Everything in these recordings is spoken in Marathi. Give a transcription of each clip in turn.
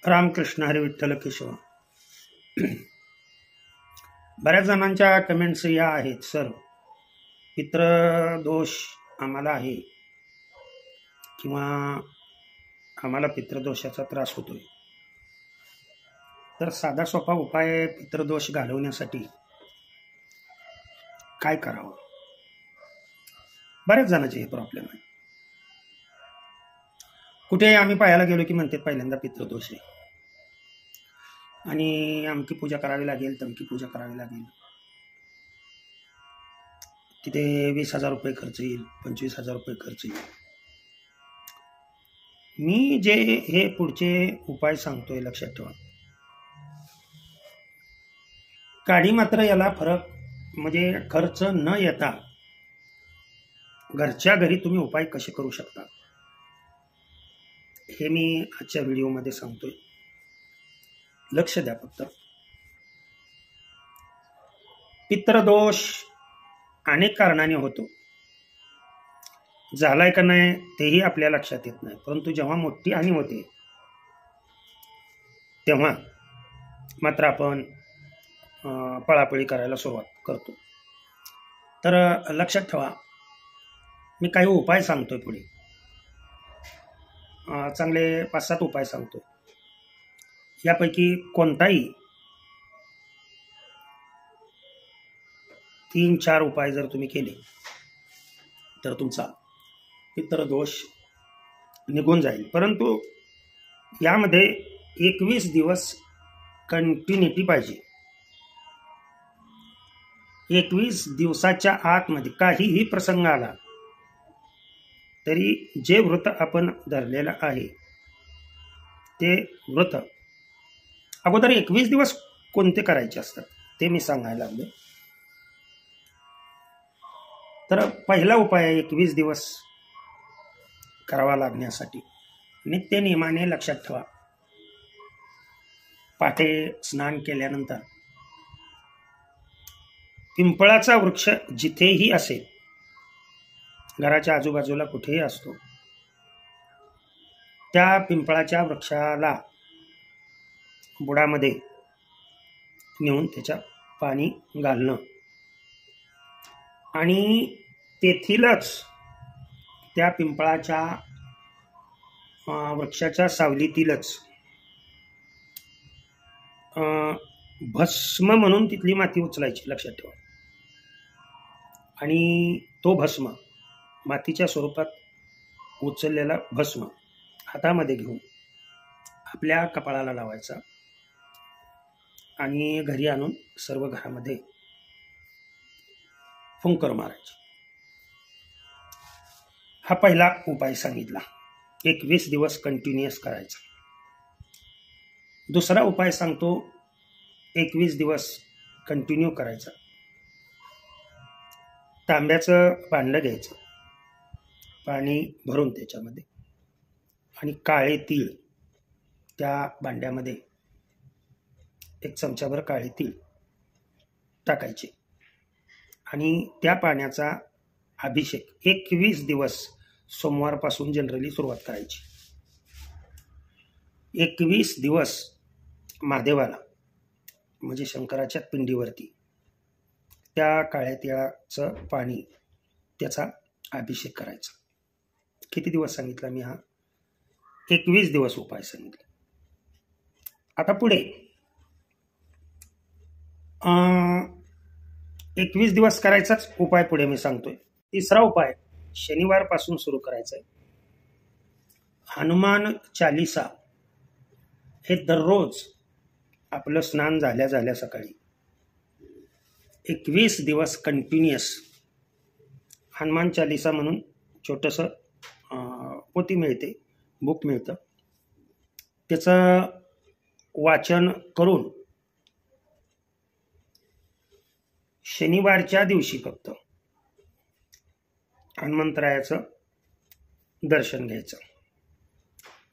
रामकृष्ण हरी विठ्ठल केशव. बऱ्याच जणांच्या कमेंट्स या आहेत, सर पितृदोष आम्हाला आहे किंवा आम्हाला पितृदोषाचा त्रास होतोय. तर साधा सोपा उपाय पितृदोष घालवण्यासाठी काय करावं? बऱ्याच जणांचे हे प्रॉब्लेम आहे. कुठे आम्ही पाहायला गेलो की म्हणते पहिल्यांदा पितृदोष आहे आणि अमकी पूजा करावी लागेल, तमकी पूजा करावी लागेल, तिथे 20,000 रुपये खर्च येईल, 25,000 रुपये खर्च येईल. मी जे हे पुढचे उपाय सांगतोय लक्षात ठेवा. काडी मात्र याला फरक म्हणजे खर्च न येता घरच्या घरी तुम्ही उपाय कसे करू शकता हे मी आजच्या व्हिडिओमध्ये सांगतोय. लक्ष द्या फक्त. पितृदोष अनेक कारणाने होतो. झालाय का नाही तेही आपल्या लक्षात येत नाही, परंतु जेव्हा मोठी हानी होते तेव्हा मात्र आपण पळापळी करायला सुरुवात करतो. तर लक्षात ठेवा, मी काही उपाय सांगतोय पुढे, चांगले 5-7 उपाय सांगतो. यापैकी कोणताही 3-4 उपाय जर तुम्ही केले तर तुमचा पितृदोष निघून जाईल. परंतु यामध्ये 21 दिवस कंटिन्युटी पाहिजे. 21 दिवसाच्या आतमध्ये काहीही प्रसंग आला तरी जे व्रत आपण धरलेलं आहे ते व्रत अगोदर 21 दिवस कोणते करायचे असतात ते मी सांगायला लागलो. तर पहिला उपाय आहे 21 दिवस करावा लागण्यासाठी नित्य नियमाने लक्षात ठेवा. पहाटे स्नान केल्यानंतर पिंपळाचा वृक्ष जिथेही असेल, घराच्या आजूबाजूला कुठेही असतो, त्या पिंपळाच्या वृक्षाला बुडामध्ये नेऊन त्याच्या पाणी घालणं आणि तेथीलच त्या पिंपळाच्या वृक्षाच्या सावलीतीलच भस्म म्हणून तिथली माती उचलायची. लक्षात ठेवा. आणि तो भस्म मातीच्या स्वरूपात उचललेला भस्म हातामध्ये घेऊन आपल्या कपाळाला लावायचा आणि घरी आणून सर्व घरामध्ये फुंकर मारायची. हा पहिला उपाय सांगितला. 21 दिवस कंटिन्युअस करायचा. दुसरा उपाय सांगतो 21 दिवस कंटिन्यू करायचा. तांब्याचं भांडं घ्यायचं, पाणी भरून त्याच्यामध्ये, आणि काळे तीळ त्या भांड्यामध्ये 1 चमचाभर काळे तीळ टाकायचे आणि त्या पाण्याचा अभिषेक 21 दिवस सोमवारपासून जनरली सुरुवात करायची. 21 दिवस महादेवाला म्हणजे शंकराच्या पिंडीवरती त्या काळ्या तिळाचं पाणी त्याचा अभिषेक करायचा. किती दिवस सांगितला मी? हा 21 दिवस उपाय सांगितला. आता पुढे 21 दिवस करायचाच उपाय पुढे मी सांगतोय. तिसरा उपाय शनिवारपासून सुरू करायचा आहे. हनुमान चालीसा हे दररोज आपलं स्नान झाल्या झाल्या सकाळी 21 दिवस कंटिन्युअस हनुमान चालीसा म्हणून छोटंसं पोती मिळते, बुक मिळतं, त्याचं वाचन करून शनिवारच्या दिवशी फक्त हनुमंतरायाचं दर्शन घ्यायचं.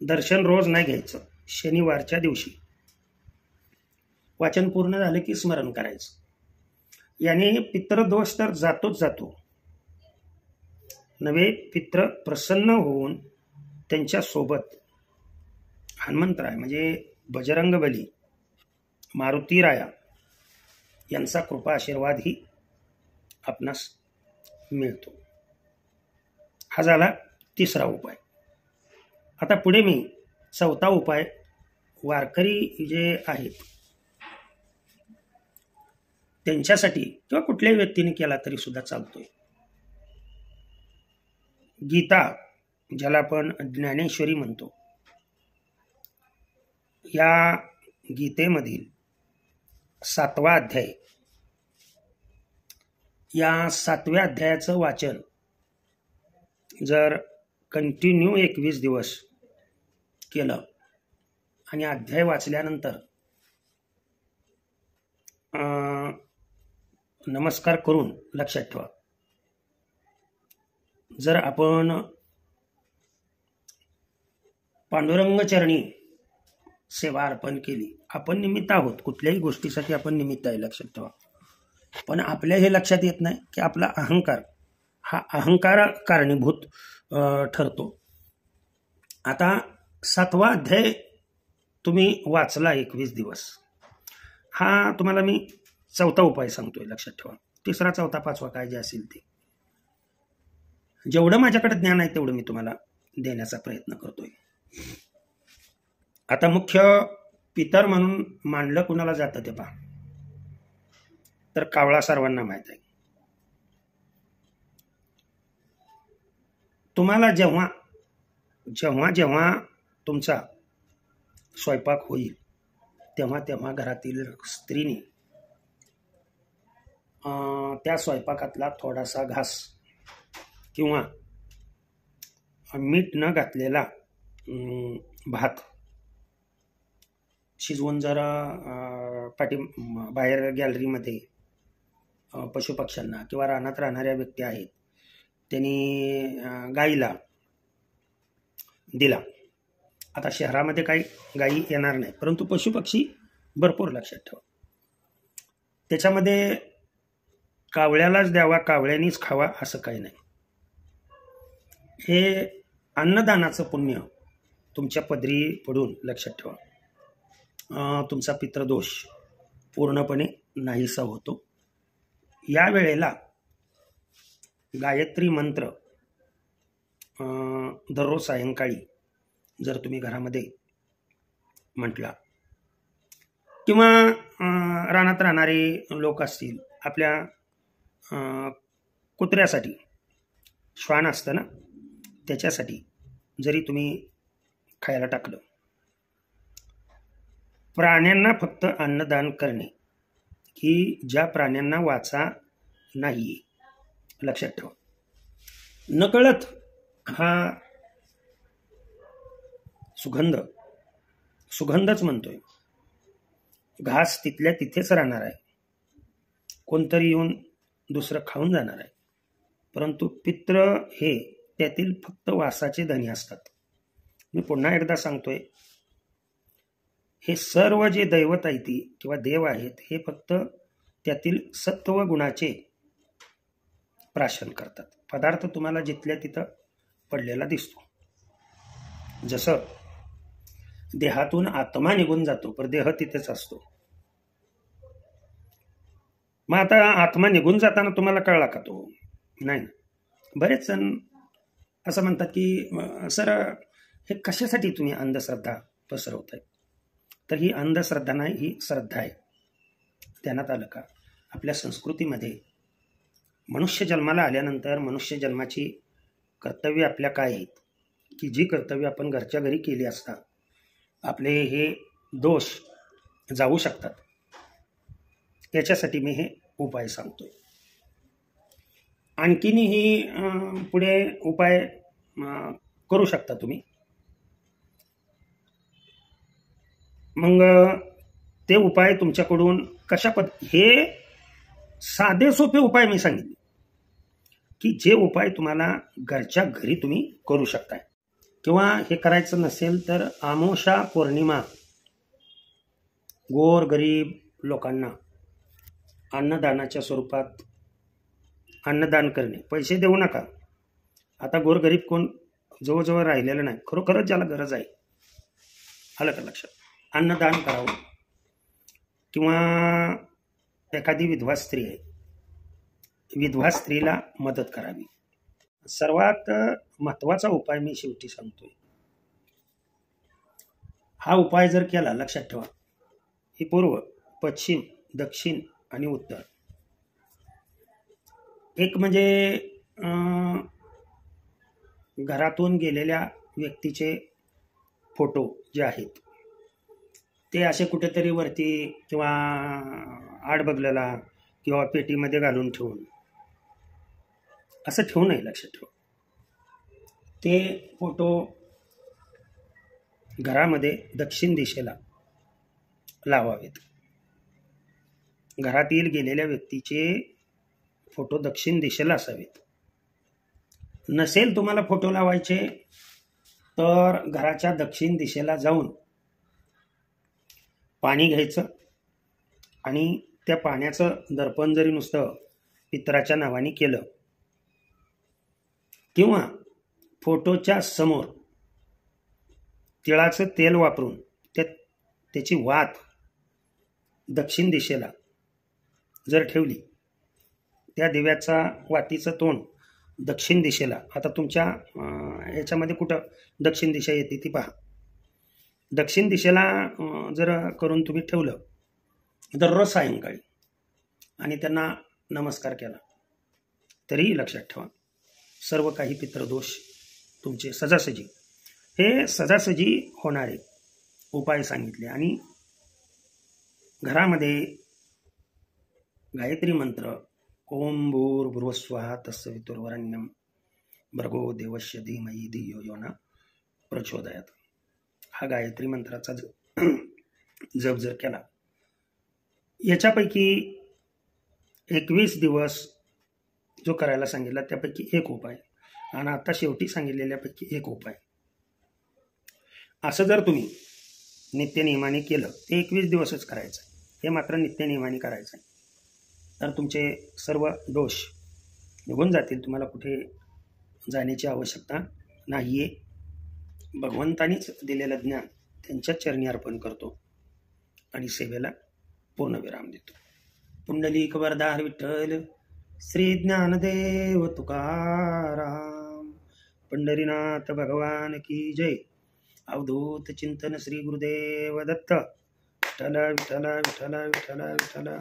दर्शन रोज नाही घ्यायचं, शनिवारच्या दिवशी वाचन पूर्ण झालं की स्मरण करायचं. याने पितृदोष तर जातोच जातो, नवे पितृ प्रसन्न होऊन त्यांच्या सोबत हनुमंतराय म्हणजे बजरंगबली, मारुती राया यांचा कृपा आशीर्वादही आपणास मिळतो. हा झाला तिसरा उपाय. आता पुढे मी चौथा उपाय वारकरी जे आहेत त्यांच्यासाठी किंवा कुठल्याही व्यक्तीने केला तरी सुद्धा चालतोय. गीता, ज्याला आपण ज्ञानेश्वरी म्हणतो, या गीतेमधील 7वा अध्याय, या 7व्या अध्यायाचं वाचन जर कंटिन्यू 21 दिवस केलं आणि अध्याय वाचल्यानंतर नमस्कार करून, लक्षात ठेवा, जर आपण पांडुरंग चरणी सेवा अर्पण केली, आपण निमित्त आहोत, कुठल्याही गोष्टीसाठी आपण निमित्त आहे, लक्षात ठेवा. पण आपल्या हे लक्षात येत नाही की आपला अहंकार, हा अहंकार कारणीभूत ठरतो. आता 7वा अध्याय तुम्ही वाचला 21 दिवस, हा तुम्हाला मी चौथा उपाय सांगतोय, लक्षात ठेवा. तिसरा, चौथा, पाचवा काय जे असेल ते, जेवढं माझ्याकडे ज्ञान आहे तेवढं मी तुम्हाला देण्याचा प्रयत्न करतोय. आता मुख्य पितर म्हणून मानलं कुणाला जातं ते पहा, तर कावळा सर्वांना माहित आहे. तुम्हाला जेव्हा जेव्हा जेव्हा तुमचा स्वयंपाक होईल तेव्हा तेव्हा घरातील स्त्रीने त्या स्वयंपाकातला थोडासा घास किंवा मीठ न घातलेला भात शिजवून जरा बाहेर गॅलरीमध्ये पशुपक्ष्यांना किंवा रानात राहणाऱ्या व्यक्ती आहेत त्यांनी गाईला दिला. आता शहरामध्ये काही गायी येणार नाही, परंतु पशुपक्षी भरपूर, लक्षात ठेवा. त्याच्यामध्ये कावळ्यालाच द्यावा, कावळ्यानीच खावा असं काही नाही. हे अन्नदानाचं पुण्य तुमच्या पदरी पडून, लक्षात ठेवा, तुमचा पितृदोष पूर्णपणे नाहीसा होतो. या वेळेला गायत्री मंत्र दररोज सायंकाळी जर तुम्ही घरामध्ये म्हटला, किंवा रानात राहणारे लोक असतील, आपल्या कुत्र्यासाठी श्वान असतं ना, त्याच्यासाठी जरी तुम्ही खायला टाकलं. प्राण्यांना फक्त अन्नदान करणे की ज्या प्राण्यांना वाचा नाही, लक्षात ठेवा. नकळत हा सुगंधच म्हणतोय. घास तिथल्या तिथेच राहणार आहे, कोणतरी येऊन दुसरं खाऊन जाणार आहे, परंतु पित्र हे त्यातील फक्त वासाचे धनी असतात. मी पुन्हा एकदा सांगतोय, हे सर्व जे दैवत आहेत किंवा देव आहेत हे फक्त त्यातील सत्व गुणाचे प्राशन करतात. पदार्थ तुम्हाला जिथल्या तिथं पडलेला दिसतो. जसं देहातून आत्मा निघून जातो पण देह तिथेच असतो. मग आता आत्मा निघून जाताना तुम्हाला कळला का तो? नाही. बरेच जण असं म्हणतात की सर हे कशासाठी तुम्ही अंधश्रद्धा पसरवताय? तर ही अंधश्रद्धा नाही, ही श्रद्धा आहे. ध्यानात आलं का? आपल्या संस्कृतीमध्ये मनुष्य जन्माला आल्यानंतर मनुष्य जन्माची कर्तव्य आपल्या काय आहेत की जी कर्तव्य आपण घरच्या घरी केली असता आपले हे दोष जाऊ शकतात. त्याच्यासाठी मी हे उपाय सांगतोय. आणखीनही पुढे उपाय करू शकता तुम्ही. मग ते उपाय तुमच्याकडून हे साधे सोपे उपाय मी सांगितले की जे उपाय तुम्हाला घरच्या घरी तुम्ही करू शकताय. किंवा हे करायचं नसेल तर आमोशा पौर्णिमा गोर गरीब लोकांना अन्नदानाच्या स्वरूपात अन्नदान करणे. पैसे देऊ नका. आता गोरगरीब कोण जवळजवळ राहिलेलं नाही. खरोखरच ज्याला गरज आहे, आलं का लक्षात? अन्नदान करावं, किंवा एखादी विधवा स्त्री आहे, विधवा स्त्रीला मदत करावी. सर्वात महत्त्वाचा उपाय मी शेवटी सांगतोय. हा उपाय जर केला, लक्षात ठेवा, ही पूर्व, पश्चिम, दक्षिण आणि उत्तर. एक म्हणजे घरातून गेलेल्या व्यक्तीचे फोटो जे आहेत ते असे कुठेतरी वरती किंवा आडबगलेला किंवा पेटीमध्ये घालून ठेवून, असं ठेवू नये, लक्षात ठेवा. ते फोटो घरामध्ये दक्षिण दिशेला लावावेत. घरातील गेलेल्या व्यक्तीचे फोटो दक्षिण दिशेला असावेत. नसेल तुम्हाला फोटो लावायचे तर घराच्या दक्षिण दिशेला जाऊन पाणी घ्यायचं आणि त्या पाण्याचं दर्पण जरी नुसतं पितराच्या नावाने केलं, किंवा फोटोच्या समोर तिळाचं तेल वापरून त्याची वात दक्षिण दिशेला जर ठेवली, त्या दिव्याचा वातीचं तोंड दक्षिण दिशेला, आता तुमच्या याच्यामध्ये कुठं दक्षिण दिशा येते ती पहा, दक्षिण दिशेला जर करून तुम्ही ठेवलं दररोज सायंकाळी आणि त्यांना नमस्कार केला, तरी लक्षात ठेवा सर्व काही पितृदोष तुमचे सजासजी, हे सजासजी होणारे उपाय सांगितले. आणि घरामध्ये गायत्री मंत्र ओम भूर्भुवस्वः तत्सवितुर्वरेण्यं भर्गो देवस्य धीमहि धियो यो नः प्रचोदयात्, हा गायत्री मंत्राचा जप जर केला, याच्यापैकी 21 दिवस जो करायला सांगितला त्यापैकी एक उपाय, आणि आता शेवटी सांगितलेल्यापैकी एक उपाय, असं जर तुम्ही नित्यनियमाने केलं, ते 21 दिवसच करायचं, हे मात्र नित्यनियमाने करायचं, तर तुमचे सर्व दोष निघून जातील. तुम्हाला कुठे जाण्याची आवश्यकता नाही आहे. भगवंतानीच दिलेलं ज्ञान त्यांच्या चरणी अर्पण करतो आणि सेवेला पूर्णविराम देतो. पुंडलिक वरदार विठ्ठल श्री ज्ञानदेव तुकाराम. पंढरीनाथ भगवान की जय. अवधूत चिंतन श्री गुरुदेव दत्त. विठ्ठल विठ्ठल विठ्ठल विठ्ठल विठ्ठल.